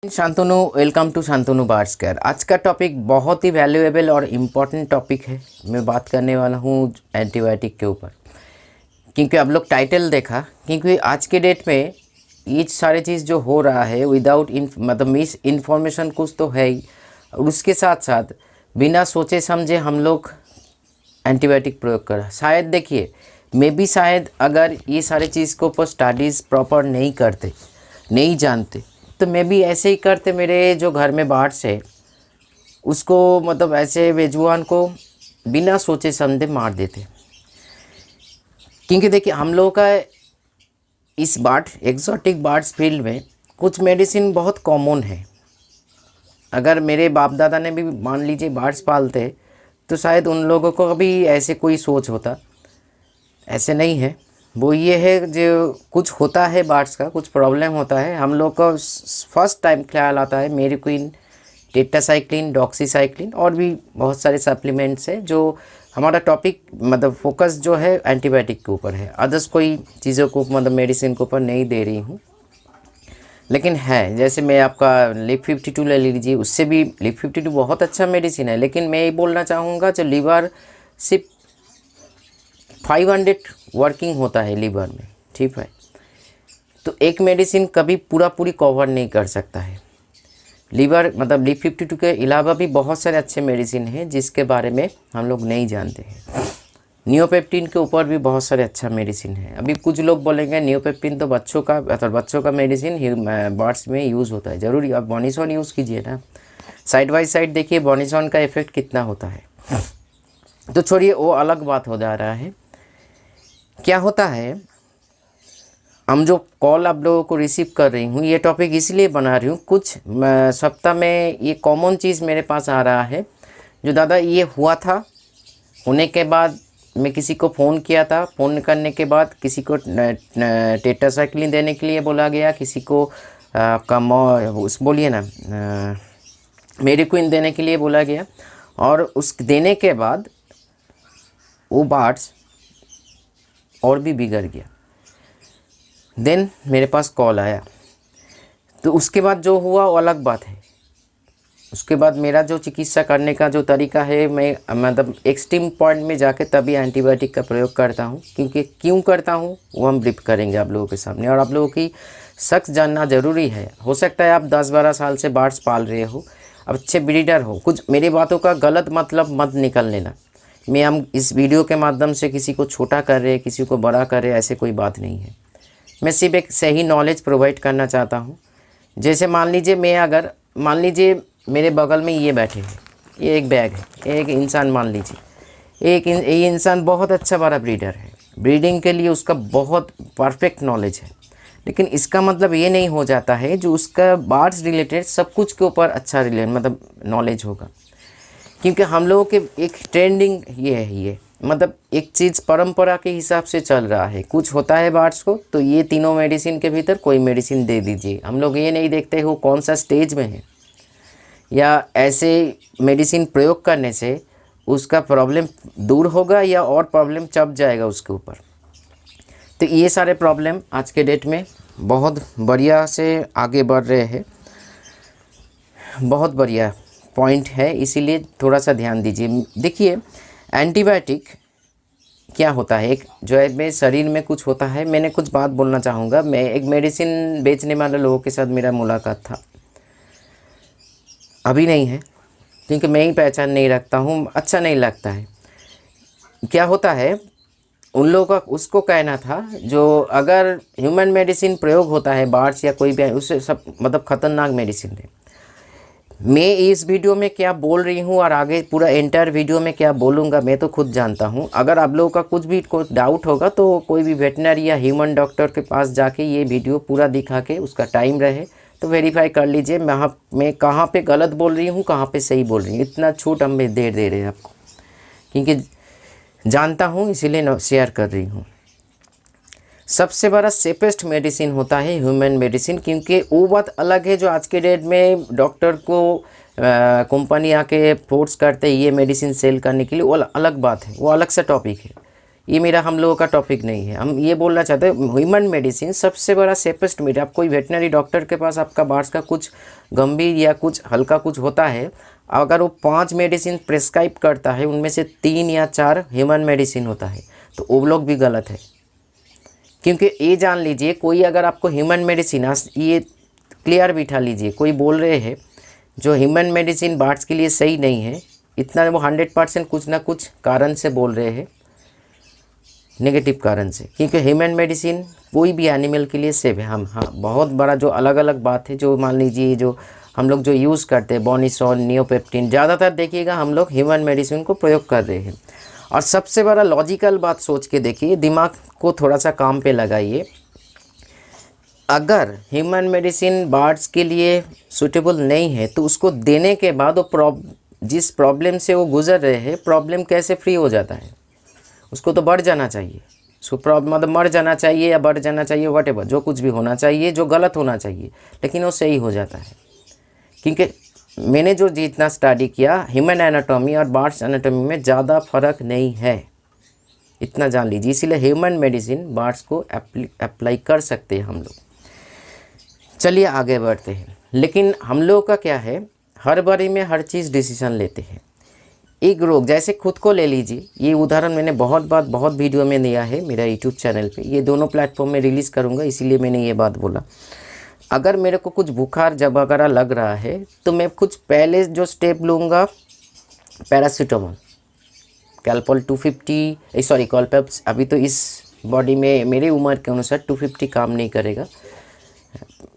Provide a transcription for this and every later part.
Shantanu, welcome to Shantanu bars care. आज का topic बहुत ही वैल्यूएबल और इम्पॉर्टेंट टॉपिक है। मैं बात करने वाला हूँ एंटीबायोटिक के ऊपर, क्योंकि आप लोग टाइटल देखा, क्योंकि आज के डेट में ये सारे चीज़ जो हो रहा है विदाउट मतलब मिस इन्फॉर्मेशन कुछ तो है ही, और उसके साथ साथ बिना सोचे समझे हम लोग एंटीबायोटिक प्रयोग करा। शायद देखिए, मैं भी शायद अगर ये सारे चीज़ को ऊपर स्टडीज़ प्रॉपर नहीं करते, नहीं जानते, तो मैं भी ऐसे ही करते। मेरे जो घर में बार्ड्स है उसको मतलब ऐसे बेजुबान को बिना सोचे समझे मार देते। क्योंकि देखिए, हम लोगों का इस एग्जॉटिक बर्ड्स फील्ड में कुछ मेडिसिन बहुत कॉमन है। अगर मेरे बाप दादा ने भी मान लीजिए बर्ड्स पालते तो शायद उन लोगों को भी ऐसे कोई सोच होता। ऐसे नहीं है। वो ये है जो कुछ होता है बर्ड्स का, कुछ प्रॉब्लम होता है, हम लोग को फर्स्ट टाइम ख्याल आता है मेरिक्विन, टेट्रासाइक्लिन, डॉक्सीसाइक्लिन और भी बहुत सारे सप्लीमेंट्स है। जो हमारा टॉपिक मतलब फोकस जो है एंटीबायोटिक के ऊपर है, अदर्स कोई चीज़ों को मतलब मेडिसिन के ऊपर नहीं दे रही हूँ। लेकिन है, जैसे मैं आपका लिप 52 ले लीजिए, उससे भी लिप 52 बहुत अच्छा मेडिसिन है। लेकिन मैं ये बोलना चाहूँगा, जो लीवर सिर्फ 500 वर्किंग होता है लीवर में, ठीक है, तो एक मेडिसिन कभी पूरी कवर नहीं कर सकता है। लीवर मतलब लिप 52 के अलावा भी बहुत सारे अच्छे मेडिसिन हैं जिसके बारे में हम लोग नहीं जानते हैं। नियोपेप्टिन के ऊपर भी बहुत सारे अच्छा मेडिसिन है। अभी कुछ लोग बोलेंगे नियोपेप्टिन तो बच्चों का मेडिसिन बर्ड्स में यूज़ होता है। ज़रूरी आप बॉनिसॉन यूज़ कीजिए ना, साइड बाई साइड देखिए बॉनिसॉन का इफेक्ट कितना होता है। तो छोड़िए, वो अलग बात हो जा रहा है। क्या होता है, हम जो कॉल आप लोगों को रिसीव कर रही हूँ, ये टॉपिक इसलिए बना रही हूँ, कुछ सप्ताह में ये कॉमन चीज़ मेरे पास आ रहा है। जो दादा ये हुआ था, होने के बाद मैं किसी को फ़ोन किया था, फ़ोन करने के बाद किसी को टेट्रासाइक्लिन देने के लिए बोला गया, किसी को उस बोलिए ना मेरिक्विन देने के लिए बोला गया, और उस देने के बाद वो बर्ड्स और भी बिगड़ गया। देन मेरे पास कॉल आया, तो उसके बाद जो हुआ वो अलग बात है। उसके बाद मेरा जो चिकित्सा करने का जो तरीका है, मैं मतलब एक्सट्रीम पॉइंट में जाके तभी एंटीबायोटिक का प्रयोग करता हूँ। क्योंकि क्यों करता हूँ वो हम ब्रीफ करेंगे आप लोगों के सामने, और आप लोगों की सख्त जानना ज़रूरी है। हो सकता है आप 10-12 साल से बर्ड्स पाल रहे हो, अब अच्छे ब्रीडर हो, कुछ मेरी बातों का गलत मतलब मत निकल लेना। मैं हम इस वीडियो के माध्यम से किसी को छोटा कर रहे, किसी को बड़ा कर रहे, ऐसे कोई बात नहीं है। मैं सिर्फ एक सही नॉलेज प्रोवाइड करना चाहता हूँ। जैसे मान लीजिए मेरे बगल में ये बैठे हैं, ये एक बैग है, एक इंसान मान लीजिए, ये इंसान बहुत अच्छा बड़ा ब्रीडर है, ब्रीडिंग के लिए उसका बहुत परफेक्ट नॉलेज है। लेकिन इसका मतलब ये नहीं हो जाता है जो उसका बर्ड्स रिलेटेड सब कुछ के ऊपर अच्छा मतलब नॉलेज होगा। क्योंकि हम लोगों के एक ट्रेंडिंग ये मतलब एक चीज़ परंपरा के हिसाब से चल रहा है। कुछ होता है बर्ड्स को तो ये तीनों मेडिसिन के भीतर कोई मेडिसिन दे दीजिए। हम लोग ये नहीं देखते हो कौन सा स्टेज में है, या ऐसे मेडिसिन प्रयोग करने से उसका प्रॉब्लम दूर होगा या और प्रॉब्लम चढ़ जाएगा उसके ऊपर। तो ये सारे प्रॉब्लम आज के डेट में बहुत बढ़िया से आगे बढ़ रहे हैं, बहुत बढ़िया पॉइंट है, इसीलिए थोड़ा सा ध्यान दीजिए। देखिए, एंटीबायोटिक क्या होता है, एक जो है मेरे शरीर में कुछ होता है। मैंने कुछ बात बोलना चाहूँगा। मैं एक मेडिसिन बेचने वाले लोगों के साथ मेरा मुलाकात था, अभी नहीं है क्योंकि मैं ही पहचान नहीं रखता हूँ, अच्छा नहीं लगता है। क्या होता है, उन लोगों का उसको कहना था जो अगर ह्यूमन मेडिसिन प्रयोग होता है बर्ड्स या कोई भी, उससे सब मतलब ख़तरनाक मेडिसिन है। मैं इस वीडियो में क्या बोल रही हूँ और आगे पूरा एंटायर वीडियो में क्या बोलूँगा मैं तो खुद जानता हूँ। अगर आप लोगों का कुछ भी कोई डाउट होगा तो कोई भी वेटनरी या ह्यूमन डॉक्टर के पास जाके ये वीडियो पूरा दिखा के उसका टाइम रहे तो वेरीफाई कर लीजिए मैं कहाँ पे गलत बोल रही हूँ, कहाँ पे सही बोल रही हूँ। इतना छूट हम दे रहे हैं आपको, क्योंकि जानता हूँ इसीलिए शेयर कर रही हूँ। सबसे बड़ा सेफेस्ट मेडिसिन होता है ह्यूमन मेडिसिन, क्योंकि वो बात अलग है जो आज के डेट में डॉक्टर को कंपनी आके फोर्स करते हैं ये मेडिसिन सेल करने के लिए, वो अलग बात है, वो अलग सा टॉपिक है। ये मेरा हम लोगों का टॉपिक नहीं है। हम ये बोलना चाहते हैं ह्यूमन मेडिसिन सबसे बड़ा सेफेस्ट मेडिसिन। आप कोई वेटनरी डॉक्टर के पास आपका बार्स का कुछ गंभीर या कुछ हल्का कुछ होता है, अगर वो 5 मेडिसिन प्रेस्क्राइब करता है, उनमें से 3 या 4 ह्यूमन मेडिसिन होता है, तो वो लोग भी गलत है। क्योंकि ये जान लीजिए, कोई अगर आपको ह्यूमन मेडिसिन, ये क्लियर बिठा लीजिए, कोई बोल रहे हैं जो ह्यूमन मेडिसिन बार्स के लिए सही नहीं है, इतना वो 100% कुछ ना कुछ कारण से बोल रहे हैं, नेगेटिव कारण से। क्योंकि ह्यूमन मेडिसिन कोई भी एनिमल के लिए सेफ है। हम हाँ बहुत बड़ा जो अलग अलग बात है, जो मान लीजिए जो हम लोग जो यूज़ करते हैं बोनिसॉन, नियोपेप्टिन, ज़्यादातर देखिएगा हम लोग ह्यूमन मेडिसिन को प्रयोग कर रहे हैं। और सबसे बड़ा लॉजिकल बात सोच के देखिए, दिमाग को थोड़ा सा काम पे लगाइए। अगर ह्यूमन मेडिसिन बर्ड्स के लिए सूटेबल नहीं है तो उसको देने के बाद वो जिस प्रॉब्लम से वो गुजर रहे हैं, प्रॉब्लम कैसे फ्री हो जाता है? उसको तो बढ़ जाना चाहिए, उसको मतलब मर जाना चाहिए या बढ़ जाना चाहिए, वटेवर, जो कुछ भी होना चाहिए, जो गलत होना चाहिए, लेकिन वो सही हो जाता है। क्योंकि मैंने जो जितना स्टडी किया, ह्यूमन एनाटॉमी और बर्ड्स एनाटॉमी में ज़्यादा फर्क नहीं है, इतना जान लीजिए। इसीलिए ह्यूमन मेडिसिन बर्ड्स को अप्लाई कर सकते हैं हम लोग। चलिए आगे बढ़ते हैं। लेकिन हम लोग का क्या है, हर बारी में हर चीज़ डिसीजन लेते हैं। एक रोग, जैसे खुद को ले लीजिए, ये उदाहरण मैंने बहुत वीडियो में दिया है मेरा यूट्यूब चैनल पे, ये दोनों प्लेटफॉर्म में रिलीज़ करूँगा, इसीलिए मैंने ये बात बोला। अगर मेरे को कुछ बुखार जब वगैरह लग रहा है तो मैं कुछ पहले जो स्टेप लूँगा, पैरासीटामोल, कैलपॉल 250, सॉरी कॉलपेप्स, अभी तो इस बॉडी में मेरी उम्र के अनुसार 250 काम नहीं करेगा,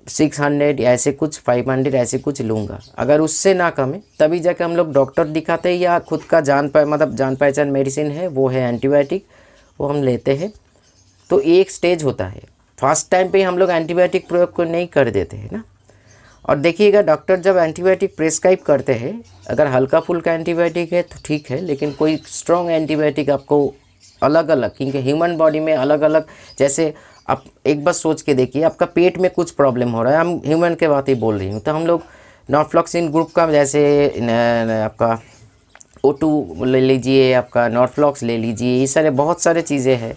600 ऐसे कुछ, 500 ऐसे कुछ लूँगा। अगर उससे ना कमे तभी जाके हम लोग डॉक्टर दिखाते हैं, या खुद का जान पहचान मेडिसिन है, वो है एंटीबायोटिक, वो हम लेते हैं। तो एक स्टेज होता है, फर्स्ट टाइम पे हम लोग एंटीबायोटिक प्रयोग को नहीं कर देते हैं ना। और देखिएगा, डॉक्टर जब एंटीबायोटिक प्रेस्क्राइब करते हैं, अगर हल्का फुल्का एंटीबायोटिक है तो ठीक है, लेकिन कोई स्ट्रॉन्ग एंटीबायोटिक आपको अलग अलग, क्योंकि ह्यूमन बॉडी में अलग अलग, जैसे आप एक बार सोच के देखिए, आपका पेट में कुछ प्रॉब्लम हो रहा है, हम ह्यूमन के बात ही बोल रही हूँ, तो हम लोग नॉर्फ्लॉक्सिन ग्रुप का, जैसे आपका O2 ले लीजिए, आपका नॉर्फ्लॉक्स ले लीजिए, ये सारे बहुत सारे चीज़ें हैं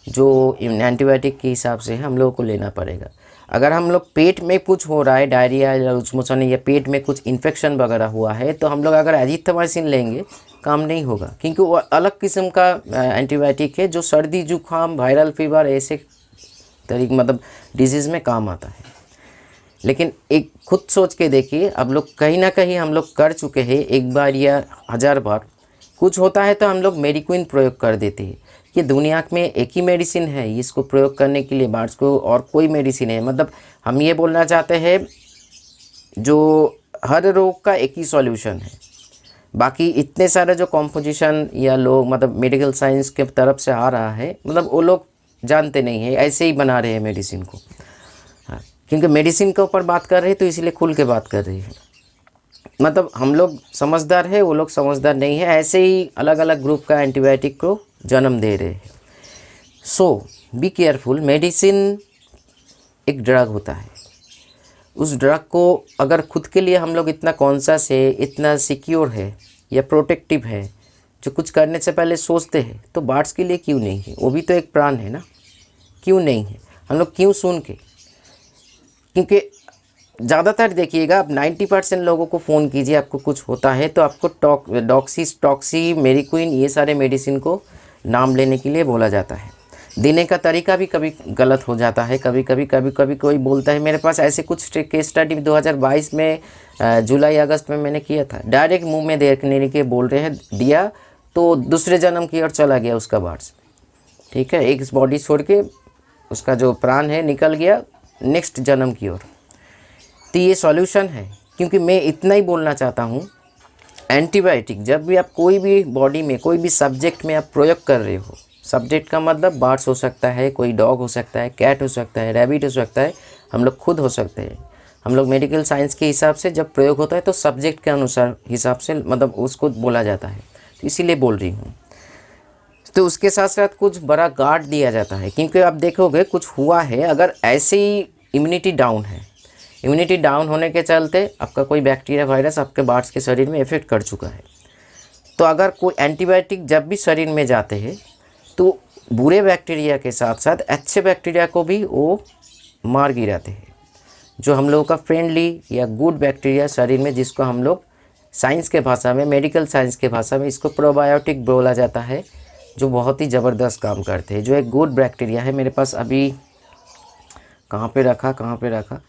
जो एंटीबायोटिक के हिसाब से हम लोगों को लेना पड़ेगा। अगर हम लोग पेट में कुछ हो रहा है, डायरिया या लूज मोशन, या पेट में कुछ इन्फेक्शन वगैरह हुआ है, तो हम लोग अगर एजिथ्रोमाइसिन लेंगे काम नहीं होगा, क्योंकि वो अलग किस्म का एंटीबायोटिक है जो सर्दी जुकाम, वायरल फीवर, ऐसे तरीके मतलब डिजीज़ में काम आता है। लेकिन एक खुद सोच के देखिए, अब लोग कहीं ना कहीं हम लोग कर चुके हैं, एक बार या 1000 बार कुछ होता है तो हम लोग मेडिक्विन प्रयोग कर देते हैं। ये दुनिया में एक ही मेडिसिन है, इसको प्रयोग करने के लिए बर्ड्स को और कोई मेडिसिन है, मतलब हम ये बोलना चाहते हैं जो हर रोग का एक ही सॉल्यूशन है। बाकी इतने सारे जो कॉम्पोजिशन या लोग मतलब मेडिकल साइंस के तरफ से आ रहा है, मतलब वो लोग जानते नहीं है, ऐसे ही बना रहे हैं मेडिसिन को। हाँ, क्योंकि मेडिसिन के ऊपर बात कर रहे हैं तो इसलिए खुल के बात कर रही है। मतलब हम लोग समझदार है, वो लोग समझदार नहीं है, ऐसे ही अलग अलग ग्रुप का एंटीबायोटिक को जन्म दे रहे हैं। सो बी केयरफुल। मेडिसिन एक ड्रग होता है, उस ड्रग को अगर खुद के लिए हम लोग इतना कॉन्शियस है, इतना सिक्योर है या प्रोटेक्टिव है, जो कुछ करने से पहले सोचते हैं, तो बर्ड्स के लिए क्यों नहीं है? वो भी तो एक प्राण है ना, क्यों नहीं है? हम लोग क्यों सुन के? क्योंकि ज़्यादातर देखिएगा, आप 90% लोगों को फ़ोन कीजिए, आपको कुछ होता है तो आपको टॉक्सी, मेरिक्विन, ये सारे मेडिसिन को नाम लेने के लिए बोला जाता है। देने का तरीका भी कभी गलत हो जाता है, कभी कभी कोई बोलता है। मेरे पास ऐसे कुछ केस स्टडी 2022 में जुलाई अगस्त में मैंने किया था, डायरेक्ट मुंह में देखने के बोल रहे हैं, दिया तो दूसरे जन्म की ओर चला गया उसका बर्ड्स, ठीक है, एक बॉडी छोड़ के उसका जो प्राण है निकल गया नेक्स्ट जन्म की ओर। तो ये सॉल्यूशन है। क्योंकि मैं इतना ही बोलना चाहता हूँ, एंटीबायोटिक जब भी आप कोई भी बॉडी में कोई भी सब्जेक्ट में आप प्रयोग कर रहे हो, सब्जेक्ट का मतलब बर्ड्स हो सकता है, कोई डॉग हो सकता है, कैट हो सकता है, रैबिट हो सकता है, हम लोग खुद हो सकते हैं। हम लोग मेडिकल साइंस के हिसाब से जब प्रयोग होता है तो सब्जेक्ट के अनुसार हिसाब से मतलब उसको बोला जाता है, तो इसीलिए बोल रही हूँ। तो उसके साथ साथ कुछ बड़ा गार्ड दिया जाता है, क्योंकि आप देखोगे कुछ हुआ है, अगर ऐसे ही इम्यूनिटी डाउन है, इम्यूनिटी डाउन होने के चलते आपका कोई बैक्टीरिया वायरस आपके बर्ड्स के शरीर में इफेक्ट कर चुका है, तो अगर कोई एंटीबायोटिक जब भी शरीर में जाते हैं तो बुरे बैक्टीरिया के साथ साथ अच्छे बैक्टीरिया को भी वो मार गिराते हैं। जो हम लोगों का फ्रेंडली या गुड बैक्टीरिया शरीर में, जिसको हम लोग साइंस के भाषा में, मेडिकल साइंस के भाषा में इसको प्रोबायोटिक बोला जाता है, जो बहुत ही ज़बरदस्त काम करते हैं। जो एक गुड बैक्टीरिया है, मेरे पास अभी कहाँ पे रखा,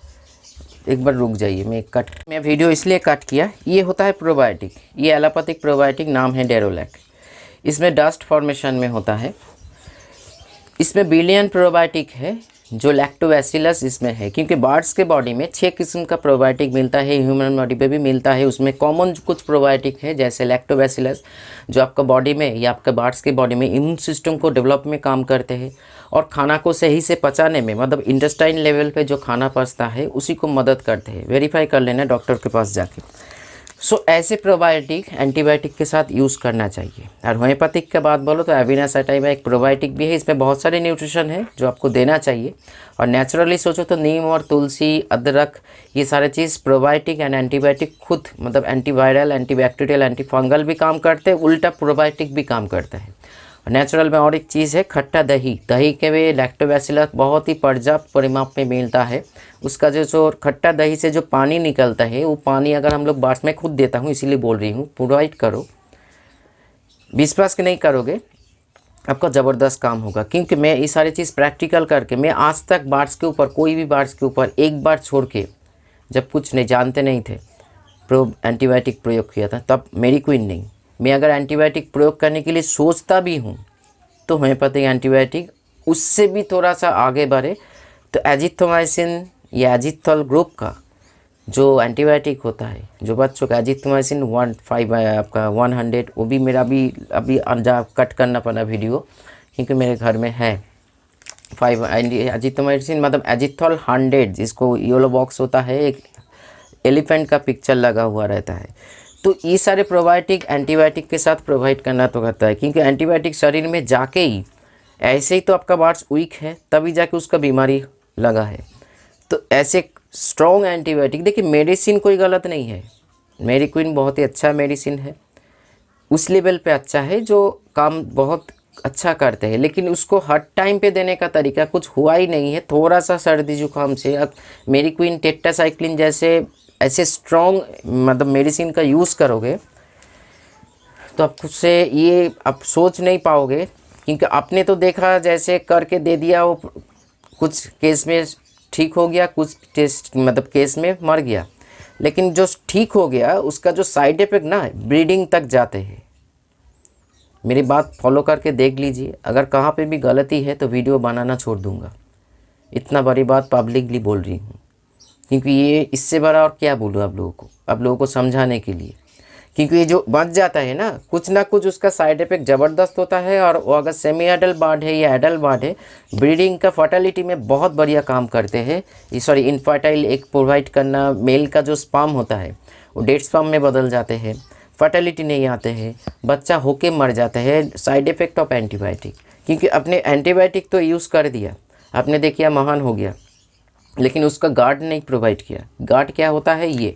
एक बार रुक जाइए, मैं वीडियो इसलिए कट किया। ये होता है प्रोबायोटिक, ये एलोपैथिक प्रोबायोटिक, नाम है डेरोलैक। इसमें डस्ट फॉर्मेशन में होता है। इसमें बिलियन प्रोबायोटिक है, जो लैक्टोबैसिलस इसमें है, क्योंकि बर्ड्स के बॉडी में 6 किस्म का प्रोबायोटिक मिलता है, ह्यूमन बॉडी पे भी मिलता है। उसमें कॉमन कुछ प्रोबायोटिक है, जैसे लैक्टोबैसिलस, जो आपका बॉडी में या आपके बर्ड्स के बॉडी में इम्यून सिस्टम को डेवलप में काम करते हैं और खाना को सही से पचाने में, मतलब इंटेस्टाइन लेवल पे जो खाना पचता है उसी को मदद करते हैं। वेरीफाई कर लेना डॉक्टर के पास जाके। ऐसे प्रोबायोटिक एंटीबायोटिक के साथ यूज़ करना चाहिए। और होम्योपैथिक के बात बोलो तो एविना सैटाइवा एक प्रोबायोटिक भी है। इसमें बहुत सारे न्यूट्रिशन है जो आपको देना चाहिए। और नेचुरली सोचो तो नीम और तुलसी, अदरक, ये सारे चीज़ प्रोबायोटिक एंड एंटीबायोटिक खुद, मतलब एंटीवायरल, एंटीबैक्टीरियल, एंटीफंगल भी काम करते हैं, उल्टा प्रोबायोटिक भी काम करता है। नेचुरल में और एक चीज़ है खट्टा दही। दही के भी लैक्टोबैसिलस बहुत ही पर्याप्त परिमाप में मिलता है। उसका जो खट्टा दही से जो पानी निकलता है, वो पानी अगर हम लोग बांट, में खुद देता हूँ इसीलिए बोल रही हूँ, प्रोवाइड करो। विश्वास के नहीं करोगे, आपका ज़बरदस्त काम होगा। क्योंकि मैं ये सारी चीज़ प्रैक्टिकल करके, मैं आज तक बर्ड्स के ऊपर, कोई भी बर्ड्स के ऊपर एक बार छोड़ के, जब कुछ नहीं जानते नहीं थे, एंटीबायोटिक प्रयोग किया था, तब मेरी क्वीन नहीं। मैं अगर एंटीबायोटिक प्रयोग करने के लिए सोचता भी हूँ तो होम्योपैथिक एंटीबायोटिक उससे भी थोड़ा सा आगे बढ़े तो एजिथ्रोमाइसिन या एजिथ्रोल ग्रुप का जो एंटीबायोटिक होता है, जो बच्चों का एजिथ्रोमाइसिन 100, वो भी मेरा अभी कट करना पड़ा वीडियो, क्योंकि मेरे घर में है 5 एजिथ्रोमाइसिन, मतलब एजिथ्रोल 100, जिसको येलो बॉक्स होता है, एक एलिफेंट का पिक्चर लगा हुआ रहता है। तो ये सारे प्रोबायोटिक एंटीबायोटिक के साथ प्रोवाइड करना तो करता है, क्योंकि एंटीबायोटिक शरीर में जाके ही, ऐसे ही तो आपका बर्ड्स वीक है, तभी जाके उसका बीमारी लगा है। तो ऐसे स्ट्रॉन्ग एंटीबायोटिक, देखिए मेडिसिन कोई गलत नहीं है, मेरी क्वीन बहुत ही अच्छा मेडिसिन है, उस लेवल पे अच्छा है, जो काम बहुत अच्छा करते हैं, लेकिन उसको हर टाइम पे देने का तरीका कुछ हुआ ही नहीं है। थोड़ा सा सर्दी जुकाम से अब मेरी क्वीन टेट्रासाइक्लिन जैसे ऐसे स्ट्रॉन्ग, मतलब मेडिसिन का यूज़ करोगे तो आप खुद से ये आप सोच नहीं पाओगे, क्योंकि आपने तो देखा जैसे करके दे दिया, वो कुछ केस में ठीक हो गया, कुछ केस में मर गया। लेकिन जो ठीक हो गया उसका जो साइड इफ़ेक्ट ना, ब्रीडिंग तक जाते हैं। मेरी बात फॉलो करके देख लीजिए, अगर कहाँ पे भी गलती है तो वीडियो बनाना छोड़ दूँगा। इतना बड़ी बात पब्लिकली बोल रही हूँ, क्योंकि ये इससे बड़ा और क्या बोलूँ आप लोगों को समझाने के लिए। क्योंकि ये जो बच जाता है ना कुछ उसका साइड इफ़ेक्ट ज़बरदस्त होता है। और वो अगर सेमी एडल्ट बर्ड है या एडल्ट बर्ड है, ब्रीडिंग का फर्टिलिटी में बहुत बढ़िया काम करते हैं। इनफर्टाइल एग प्रोवाइड करना, मेल का जो स्पर्म होता है वो डेड स्पर्म में बदल जाते हैं, फर्टिलिटी नहीं आते हैं, बच्चा होके मर जाता है। साइड इफ़ेक्ट ऑफ एंटीबायोटिक, क्योंकि अपने एंटीबायोटिक तो यूज़ कर दिया, आपने देखिए महान हो गया, लेकिन उसका गार्ड नहीं प्रोवाइड किया। गार्ड क्या होता है? ये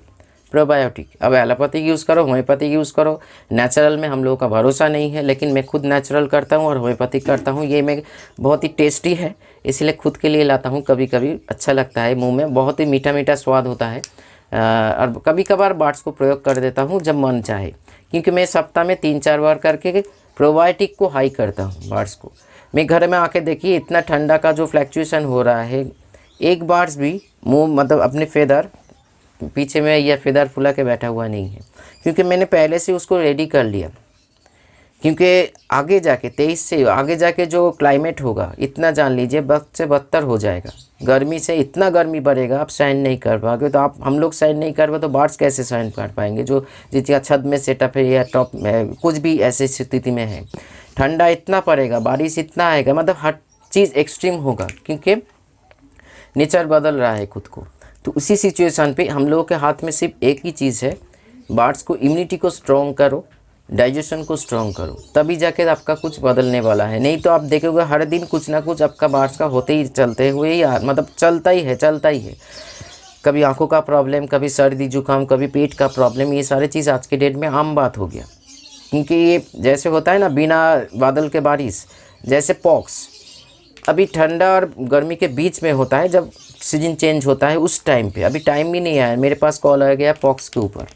प्रोबायोटिक। अब एलोपैथिक यूज़ करो, होम्योपैथिक यूज़ करो, नेचुरल में हम लोगों का भरोसा नहीं है, लेकिन मैं खुद नेचुरल करता हूँ और होम्योपैथिक करता हूँ। ये मैं बहुत ही टेस्टी है, इसलिए खुद के लिए लाता हूँ। कभी कभी अच्छा लगता है, मुंह में बहुत ही मीठा मीठा स्वाद होता है। और कभी कभार बर्ड्स को प्रयोग कर देता हूँ जब मन चाहे, क्योंकि मैं सप्ताह में 3-4 बार करके प्रोबायोटिक को हाई करता हूँ बर्ड्स को। मैं घर में आके देखिए, इतना ठंडा का जो फ्लैक्चुएशन हो रहा है, एक बर्ड्स भी मुँह मतलब अपने फेदर पीछे में या फेदर फुला के बैठा हुआ नहीं है, क्योंकि मैंने पहले से उसको रेडी कर लिया। क्योंकि आगे जाके 23 से आगे जाके जो क्लाइमेट होगा, इतना जान लीजिए वक्त से बदतर हो जाएगा। गर्मी से इतना गर्मी बढ़ेगा, आप सहन नहीं कर पाओगे। तो हम लोग सहन नहीं कर पाए तो बर्ड्स कैसे सहन कर पाएंगे, जो जिसका छत में सेटअप है या टॉप में कुछ भी ऐसी स्थिति में है। ठंडा इतना पड़ेगा, बारिश इतना आएगा, मतलब हर चीज़ एक्सट्रीम होगा, क्योंकि नेचर बदल रहा है खुद को। तो उसी सिचुएशन पे हम लोगों के हाथ में सिर्फ एक ही चीज़ है, बर्ड्स को इम्यूनिटी को स्ट्रॉन्ग करो, डाइजेशन को स्ट्रॉन्ग करो, तभी जाके आपका कुछ बदलने वाला है। नहीं तो आप देखोगे हर दिन कुछ ना कुछ आपका बर्ड्स का होते ही चलते हुए ही मतलब चलता ही है। कभी आंखों का प्रॉब्लम, कभी सर्दी जुकाम, कभी पेट का प्रॉब्लम, ये सारी चीज़ आज के डेट में आम बात हो गया। क्योंकि ये जैसे होता है ना, बिना बादल के बारिश, जैसे पॉक्स अभी ठंडा और गर्मी के बीच में होता है, जब सीजन चेंज होता है उस टाइम पे। अभी टाइम भी नहीं आया, मेरे पास कॉल आ गया पॉक्स के ऊपर।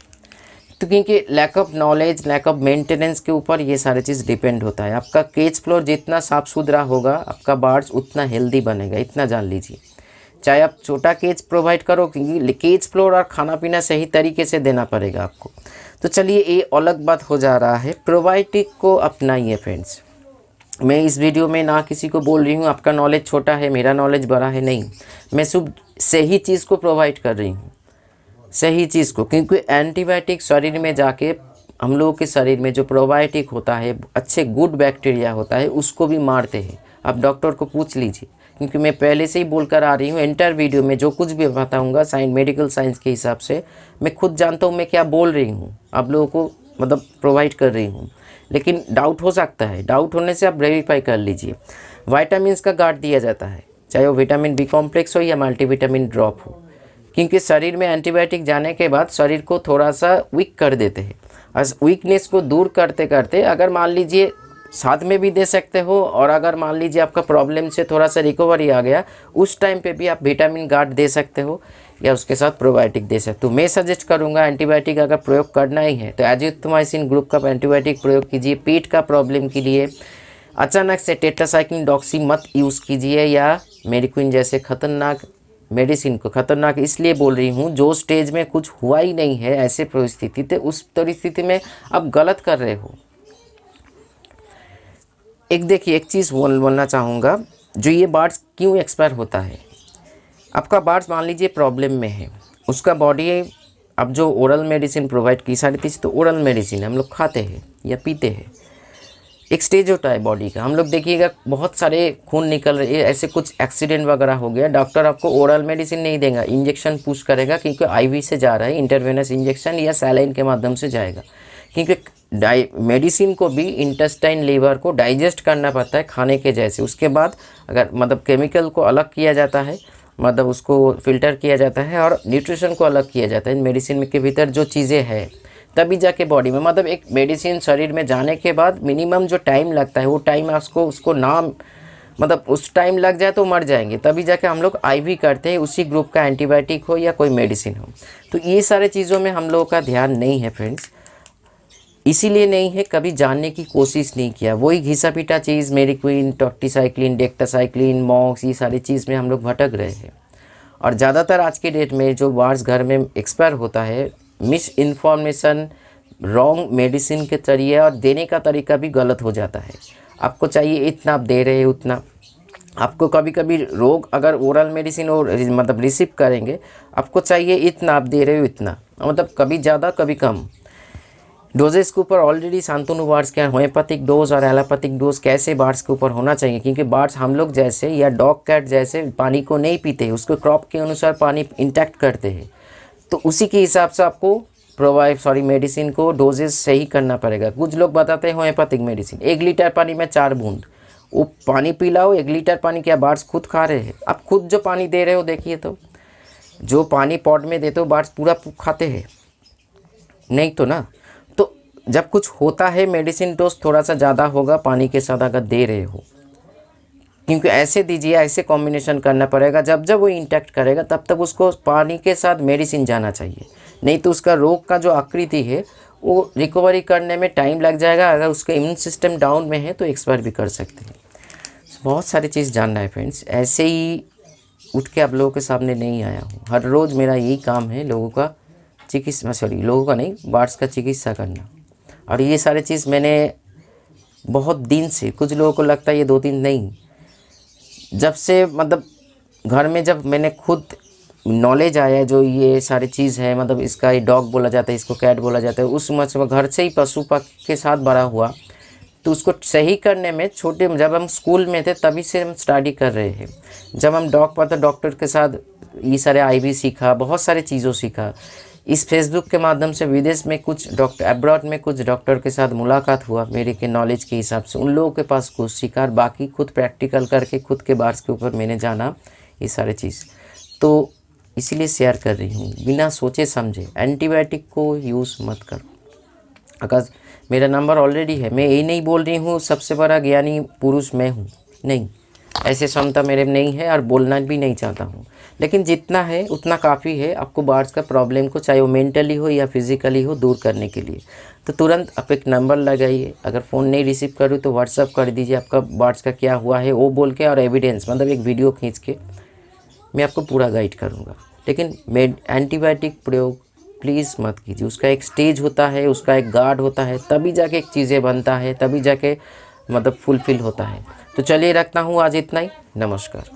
तो क्योंकि lack of knowledge, lack of maintenance के ऊपर ये सारी चीज़ डिपेंड होता है। आपका केज फ्लोर जितना साफ़ सुथरा होगा, आपका बार्ड्स उतना हेल्दी बनेगा, इतना जान लीजिए। चाहे आप छोटा केज प्रोवाइड करो, क्योंकि केज फ्लोर और खाना पीना सही तरीके से देना पड़ेगा आपको। तो चलिए, ये अलग बात हो जा रहा है। प्रोबायोटिक को अपनाइए फ्रेंड्स। मैं इस वीडियो में ना किसी को बोल रही हूँ आपका नॉलेज छोटा है, मेरा नॉलेज बड़ा है, नहीं। मैं सिर्फ सही चीज़ को प्रोवाइड कर रही हूँ, सही चीज़ को। क्योंकि एंटीबायोटिक शरीर में जाके हम लोगों के शरीर में जो प्रोबायोटिक होता है, अच्छे गुड बैक्टीरिया होता है, उसको भी मारते हैं। आप डॉक्टर को पूछ लीजिए, क्योंकि मैं पहले से ही बोलकर आ रही हूँ। एंटर वीडियो में जो कुछ भी बताऊँगा मेडिकल साइंस के हिसाब से, मैं खुद जानता हूँ मैं क्या बोल रही हूँ, आप लोगों को मतलब प्रोवाइड कर रही हूँ। लेकिन डाउट हो सकता है, डाउट होने से आप वेरीफाई कर लीजिए। वाइटामिन का गार्ड दिया जाता है, चाहे वो विटामिन बी कॉम्प्लेक्स हो या मल्टीविटामिन ड्रॉप हो, क्योंकि शरीर में एंटीबायोटिक जाने के बाद शरीर को थोड़ा सा वीक कर देते हैं। और वीकनेस को दूर करते करते अगर मान लीजिए साथ में भी दे सकते हो, और अगर मान लीजिए आपका प्रॉब्लम से थोड़ा सा रिकवरी आ गया, उस टाइम पे भी आप विटामिन गार्ड दे सकते हो या उसके साथ प्रोबायोटिक दे सकते हो। मैं सजेस्ट करूंगा एंटीबायोटिक अगर प्रयोग करना ही है तो एजिथ्रोमाइसिन ग्रुप का एंटीबायोटिक प्रयोग कीजिए। पेट का प्रॉब्लम के लिए अचानक से टेट्रासाइक्लिन डॉक्सी मत यूज़ कीजिए, या मेडिक्विन जैसे खतरनाक मेडिसिन को। खतरनाक इसलिए बोल रही हूँ, जो स्टेज में कुछ हुआ ही नहीं है ऐसे परिस्थिति, तो उस परिस्थिति में आप गलत कर रहे हो। एक देखिए, एक चीज़ बोलना चाहूँगा, जो ये बार्ड्स क्यों एक्सपायर होता है। आपका बार्ड्स मान लीजिए प्रॉब्लम में है, उसका बॉडी, अब जो ओरल मेडिसिन प्रोवाइड की, सारी चीज़ तो ओरल मेडिसिन हम लोग खाते हैं या पीते हैं। एक स्टेज होता है बॉडी का, हम लोग देखिएगा बहुत सारे खून निकल रहे, ऐसे कुछ एक्सीडेंट वगैरह हो गया, डॉक्टर आपको ओरल मेडिसिन नहीं देगा, इंजेक्शन पुश करेगा, क्योंकि आईवी से जा रहा है, इंटरवेनस इंजेक्शन या सैलाइन के माध्यम से जाएगा। क्योंकि मेडिसिन को भी इंटेस्टाइन, लीवर को डाइजेस्ट करना पड़ता है खाने के जैसे। उसके बाद अगर मतलब केमिकल को अलग किया जाता है, मतलब उसको फिल्टर किया जाता है, और न्यूट्रिशन को अलग किया जाता है। मेडिसिन के भीतर जो चीज़ें हैं, तभी जाके बॉडी में, मतलब एक मेडिसिन शरीर में जाने के बाद मिनिमम जो टाइम लगता है, वो टाइम उसको नाम मतलब उस टाइम लग जाए तो मर जाएंगे, तभी जाके हम लोग आईवी करते हैं, उसी ग्रुप का एंटीबायोटिक हो या कोई मेडिसिन हो। तो ये सारे चीज़ों में हम लोगों का ध्यान नहीं है फ्रेंड्स, इसीलिए नहीं है, कभी जानने की कोशिश नहीं किया। वही घिसा पिटा चीज़, मेडिक्विन, टॉक्सीसाइक्लिन, डेक्टासाइक्लिन, मॉक्स, ये सारी चीज़ में हम लोग भटक रहे हैं। और ज़्यादातर आज के डेट में जो बार्ड्स घर में एक्सपायर होता है, मिस इन्फॉर्मेशन, रॉन्ग मेडिसिन के जरिए, और देने का तरीका भी गलत हो जाता है। आपको चाहिए इतना, आप दे रहे हैं उतना। आपको कभी कभी रोग, अगर ओरल मेडिसिन और मतलब रिसीव करेंगे, आपको चाहिए इतना, आप दे रहे हो इतना, मतलब कभी ज़्यादा कभी कम। डोजेस के ऊपर ऑलरेडी शांतनु बार्ड्स के होम्योपैथिक डोज और एलोपैथिक डोज कैसे बार्ड्स के ऊपर होना चाहिए, क्योंकि बार्ड्स हम लोग जैसे या डॉग कैट जैसे पानी को नहीं पीते, उसको क्रॉप के अनुसार पानी इंटैक्ट करते हैं। तो उसी के हिसाब से आपको मेडिसिन को डोजेस सही करना पड़ेगा। कुछ लोग बताते हैं होम्योपैथिक मेडिसिन 1 लीटर पानी में 4 बूंद, वो पानी पिलाओ। 1 लीटर पानी क्या बार्ड्स खुद खा रहे हैं? आप खुद जो पानी दे रहे हो देखिए, तो जो पानी पॉट में देते हो बार्ड्स पूरा खाते हैं? नहीं तो ना। तो जब कुछ होता है, मेडिसिन डोज थोड़ा सा ज़्यादा होगा पानी के साथ अगर दे रहे हो, क्योंकि ऐसे दीजिए, ऐसे कॉम्बिनेशन करना पड़ेगा। जब जब वो इंटैक्ट करेगा तब तक उसको पानी के साथ मेडिसिन जाना चाहिए, नहीं तो उसका रोग का जो आकृति है वो रिकवरी करने में टाइम लग जाएगा। अगर उसका इम्यून सिस्टम डाउन में है तो एक्सपायर भी कर सकते हैं। बहुत सारी चीज़ जानना है फ्रेंड्स, ऐसे ही उठ के आप लोगों के सामने नहीं आया हूँ। हर रोज़ मेरा यही काम है, लोगों का लोगों का नहीं, बार्ड्स का चिकित्सा करना। और ये सारी चीज़ मैंने बहुत दिन से, कुछ लोगों को लगता है ये 2 दिन नहीं, जब से मतलब घर में जब मैंने खुद नॉलेज आया जो ये सारी चीज़ है, मतलब इसका ये डॉग बोला जाता है, इसको कैट बोला जाता है, उस समय घर से ही पशु पक्षी के साथ बड़ा हुआ, तो उसको सही करने में छोटे, जब हम स्कूल में थे तभी से हम स्टडी कर रहे हैं। जब हम डॉग पर तो डॉक्टर के साथ ये सारे आईवी सीखा, बहुत सारे चीज़ों सीखा। इस फेसबुक के माध्यम से विदेश में कुछ डॉक्टर, अब्रॉड में कुछ डॉक्टर के साथ मुलाकात हुआ, मेरे के नॉलेज के हिसाब से उन लोगों के पास कुछ सीखा, और बाकी खुद प्रैक्टिकल करके खुद के बार्ड्स के ऊपर मैंने जाना ये सारे चीज़। तो इसीलिए शेयर कर रही हूँ, बिना सोचे समझे एंटीबायोटिक को यूज़ मत करो। अगर मेरा नंबर ऑलरेडी है, मैं यही नहीं बोल रही हूँ सबसे बड़ा ज्ञानी पुरुष मैं हूँ, नहीं, ऐसे क्षमता मेरे में नहीं है और बोलना भी नहीं चाहता हूँ। लेकिन जितना है उतना काफ़ी है आपको बार्ड्स का प्रॉब्लम को, चाहे वो मेंटली हो या फिज़िकली हो, दूर करने के लिए। तो तुरंत आप एक नंबर लगाइए, अगर फ़ोन नहीं रिसीव करूँ तो व्हाट्सअप कर दीजिए आपका बार्ड्स का क्या हुआ है वो बोल के, और एविडेंस मतलब एक वीडियो खींच के मैं आपको पूरा गाइड करूँगा। लेकिन एंटीबायोटिक प्रयोग प्लीज़ मत कीजिए, उसका एक स्टेज होता है, उसका एक गार्ड होता है, तभी जाके एक चीज़ें बनता है, तभी जाके मतलब फुलफ़िल होता है। तो चलिए रखता हूँ आज इतना ही, नमस्कार।